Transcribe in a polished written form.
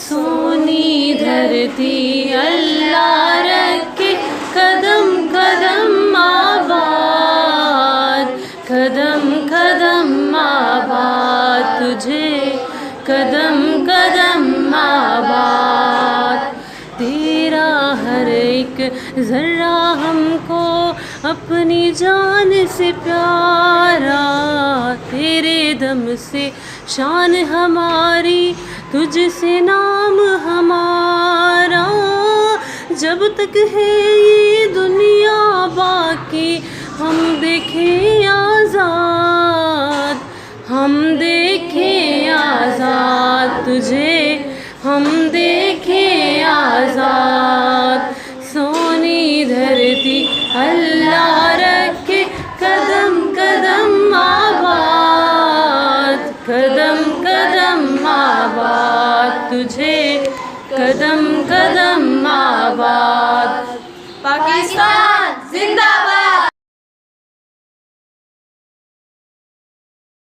सोनी धरती अल्लाह रखे कदम कदम आबाद, कदम कदम आबाद तुझे कदम कदम आबाद। तेरा हर एक ज़र्रा हमको अपनी जान से प्यारा, तेरे दम से शान हमारी, तुझसे नाम हमारा। जब तक है ये दुनिया बाकी हम देखें आज़ाद, हम देखें आज़ाद तुझे, हम देखें आज़ाद। सोनी धरती अल्लाह रखे कदम कदम आबाद, कदम कदम आबाद तुझे कदम कदम आबाद। पाकिस्तान जिंदाबाद।